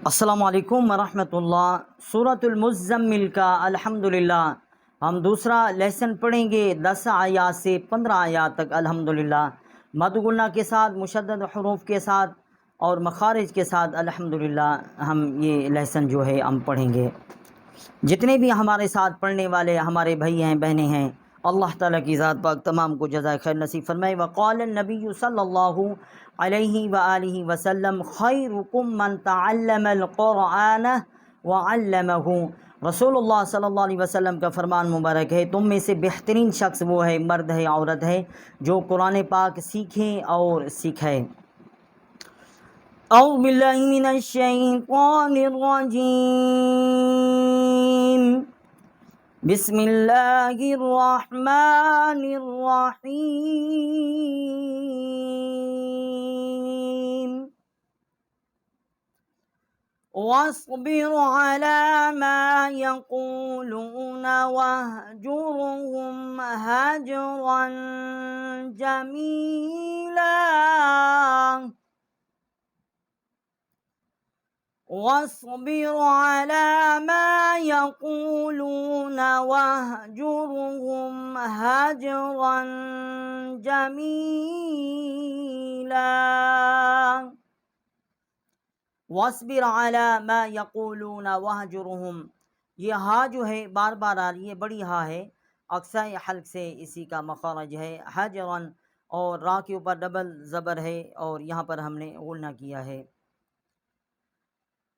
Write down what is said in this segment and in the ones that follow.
अस्सलामु अलैकुम वरहमतुल्लाह। सूरतुल मुज़्ज़म्मिल का अल्हम्दुलिल्लाह हम दूसरा लेसन पढ़ेंगे 10 आयात से 15 आयात तक। अल्हम्दुलिल्लाह मदगुलना के साथ, मुशद्दद हरूफ के साथ और मखारिज के साथ अल्हम्दुलिल्लाह हम ये लेसन जो है हम पढ़ेंगे। जितने भी हमारे साथ पढ़ने वाले हमारे भाई हैं, बहनें हैं, अल्लाह ताला की ज़ात पाक तमाम को जज़ाए खैर नसीब फरमाए। वक़ाल नबी सल्लल्लाहु अलैहि व आलिहि वसल्लम खैरुकुम मन तअल्लमल क़ुरआन व अल्लमहु। रसूलुल्लाह सल्लल्लाहु अलैहि वसल्लम का फरमान मुबारक है, तुम में से बेहतरीन शख्स वो है, मर्द है, औरत है, जो कुरान पाक सीखें और सिखाए। औज़ु बिल्लाहि मिनश शैतानिर रजीम। बिस्मिल्लाहिर्रहमानिर्रहीम। वस्बिर अला मा यक़ूलून वहजुरहुम हजरन जमीला। वस्बिर अला मा यक़ूलून वहजुरहुम हजरन जमीला। वस्बिर अला मा यक़ूलून वहजुरहुम, ये हा जो है बार बार आ रही है, बड़ी हा है, अक्साई हल्क से इसी का मखरज है। हजरन और रा के ऊपर डबल ज़बर है और यहाँ पर हमने गुन्ना किया है।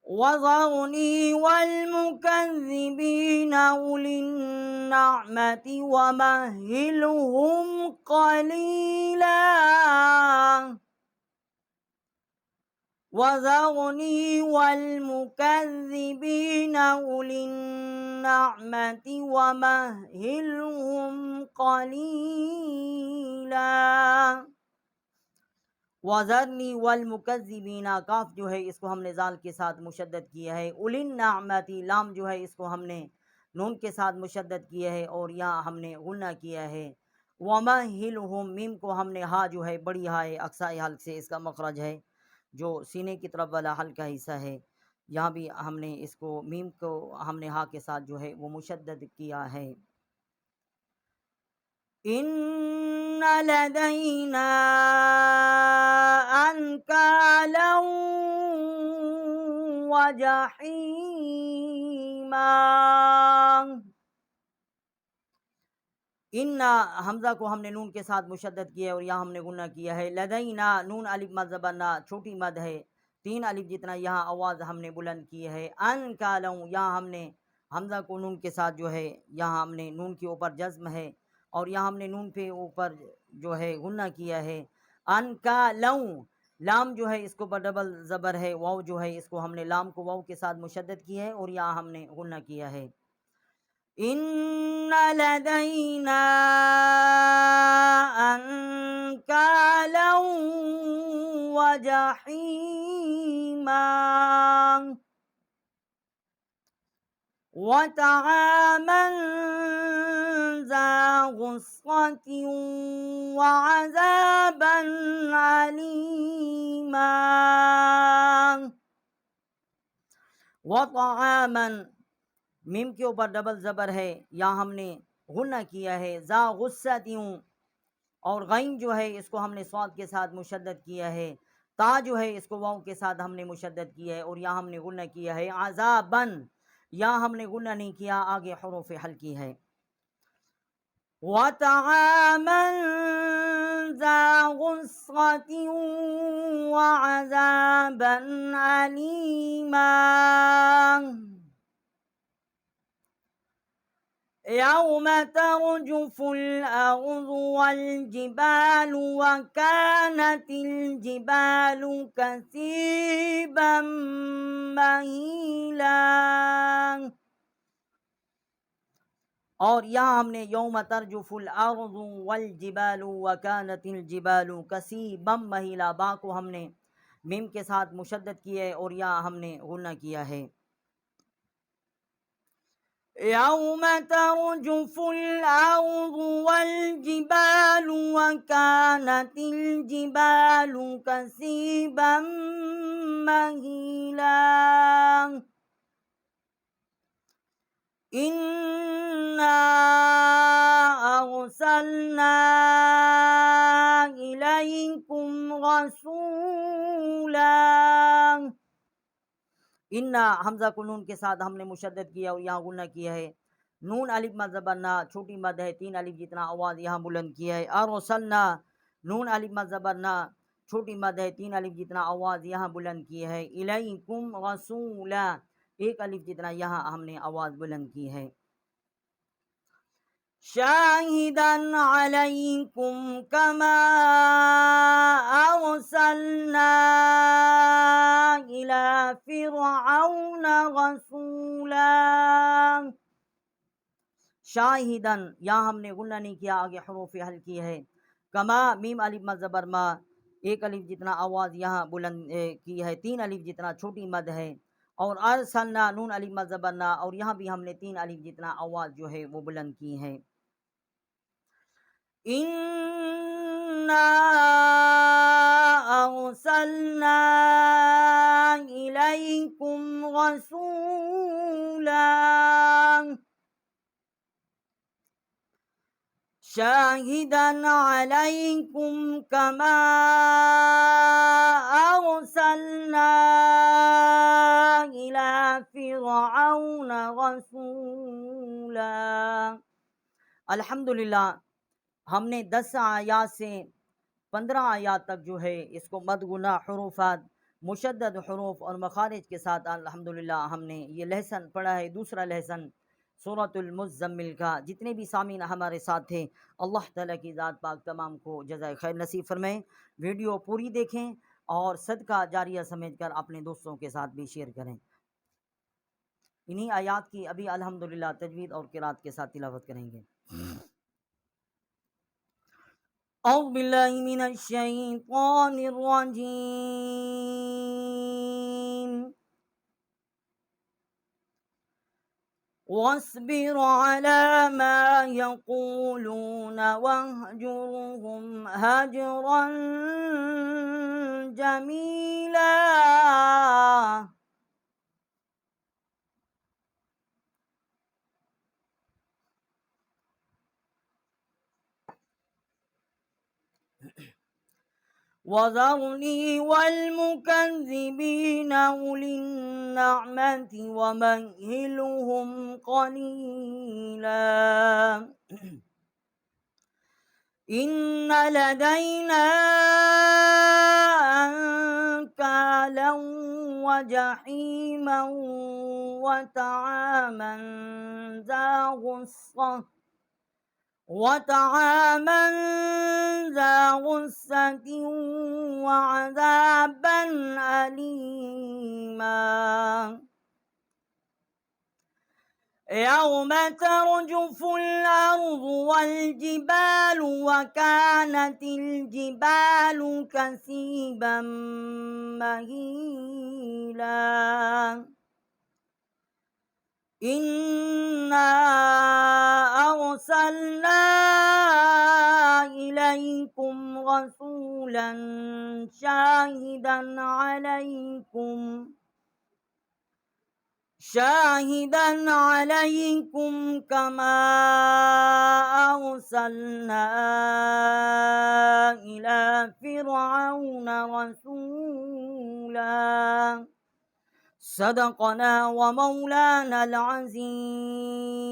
वज़रनी वल्मुकज़्ज़िबीन उलिन्नअमति वमहिलहुम क़लीला। वज़रनी वल्मुकज़्ज़िबीन उलिन्नअमति वमहिलहुम क़लीला। वज़रनी वल्मुकज़्ज़िबीना, काफ जो है इसको हमने जाल के साथ मुशद्दद किया है। उलिन्नअमति, लाम जो है इसको हमने नून के साथ मुशद्दद किया है और यहाँ हमने गुन्ना किया है। वमहिलहुम, मीम को हमने हा जो है बड़ी हा है, अक्साई हल्क से इसका मखरज है, जो सीने की तरफ वाला हल्का हिस्सा है। यहाँ भी हमने इसको मीम को हमने हा के साथ जो है वो मुशद्दद किया है। इन्न लदैना अनकालन व जहीमा। इन्ना हमज़ा को हमने नून के साथ मुशद्दद किया है और यहाँ हमने गुन्ना किया है। लदैना, नून अलिफ मद ज़बर ना, छोटी मद है, 3 अलिफ जितना यहाँ आवाज़ हमने बुलंद की है। अन कालऊ, यहाँ हमने हमज़ा को नून के साथ जो है यहाँ हमने नून के ऊपर जज़्म है और यहाँ हमने नून पे ऊपर जो है गुन्ना किया है। अन कालऊ, लाम जो है इसको ऊपर डबल ज़बर है, वाव जो है इसको हमने लाम को वाव के साथ मुशद्दद किया है और यहाँ हमने गुन्ना किया है। इन्न लदैना अनकालन व जहीमा व तआमन ज़ा गुस्सतिन व अज़ाबन अलीमा। व तआमन, मीम के ऊपर डबल ज़बर है, यहाँ हमने गुन्ना किया है। ज़ा गुस्सतिन, और गैन जो है इसको हमने स्वाद के साथ मुशद्दद किया है। ता जो है इसको वाव के साथ हमने मुशद्दद किया है और यहाँ हमने गुन्ना किया है। अज़ाबन, यहाँ हमने गुन्ना नहीं किया, आगे हुरूफ़ हल्की है। व तआमन ज़ा गुस्सतिन व अज़ाबन अलीमा। यौम तर्जुफुल अर्ज़ु वल जिबालु व कानतिल जिबालु कसीबन महीला। और यहाँ हमने यौम तर्जुफुल अर्ज़ु वल जिबालु व कानतिल जिबालु कसीबम महीला, बा को हमने मीम के साथ मुशद्दद किया है और यहाँ हमने गुन्ना किया है। यौम तर्जुफुल अर्ज़ु वल जिबालु व कानतिल जिबालु कसीबन महीला। इन्ना अरसलना इलैकुम रसूला। इन्ना हमजा को नून के साथ हमने मुशद्दद किया और यहाँ गुन्ना किया है। नून अलिफ मद ज़बर ना, छोटी मद है, 3 अलिफ जितना आवाज़ यहाँ बुलंद किया है। अरसलना, नून अलिफ मद ज़बर ना, छोटी मद है, 3 अलिफ जितना आवाज़ यहाँ बुलंद किया है। इलैकुम रसूला, 1 अलिफ जितना यहाँ हमने आवाज़ बुलंद की है। शाहिदन अलैकुम कमा अरसलना इला फिरऔन रसूला। शाहिदन, यहाँ हमने गुन्ना नहीं किया, आगे हरूफ हल की है। कमा, मीम अलिफ मद ज़बर मा, 1 अलिफ जितना आवाज़ यहाँ बुलंद की है, 3 अलिफ जितना छोटी मद है। और अरसलना, नून अलिफ मद ज़बर ना, और यहाँ भी हमने 3 अलिफ जितना आवाज़ जो है वो बुलंद की है। इन्ना अरसलना इलैकुम रसूला शाहिदन अलैकुम कमा अरसलना इला फिरऔन रसूला। अल्हम्दुलिल्लाह, हमने 10 आयात से 15 आयात तक जो है इसको मदगुना हुरूफात, मुशद्दद हुरूफ और मखारिज के साथ अल्हम्दुलिल्लाह हमने ये लेसन पढ़ा है। दूसरा लेसन सूरतुल मुज़्ज़म्मिल का। जितने भी सामीन हमारे साथ थे, अल्लाह ताला की ज़ात पाक तमाम को जज़ाए खैर नसीब फरमाएं। वीडियो पूरी देखें और सदका जारिया समझकर अपने दोस्तों के साथ भी शेयर करें। इन्हीं आयात की अभी अल्हम्दुलिल्लाह तजवीद और किरात के साथ तिलावत करेंगे। औज़ु बिल्लाहि मिनश शैतानिर रजीम। वस्बिर अला मा यक़ूलून वहजुरहुम हजरन जमीला। वज़रनी वल्मुकज़्ज़िबीन उलिन्नअमति वमह्हिलहुम क़लीला। इन्न लदैना अंकालन व जहीमन व तआमन ज़ा गुस्सत वअज़ाबन अलीमा। यौम तर्जुफुल अर्ज़ु वल जिबालु व कानतिल जिबालु कसीबन महीला। इन्ना अरसलना इलैकुम रसूलन शाहिदन अलैकुम कमा अरसलना इला फिरऔन रसूला। सदक़ना व मौलाना अल-अज़ीम।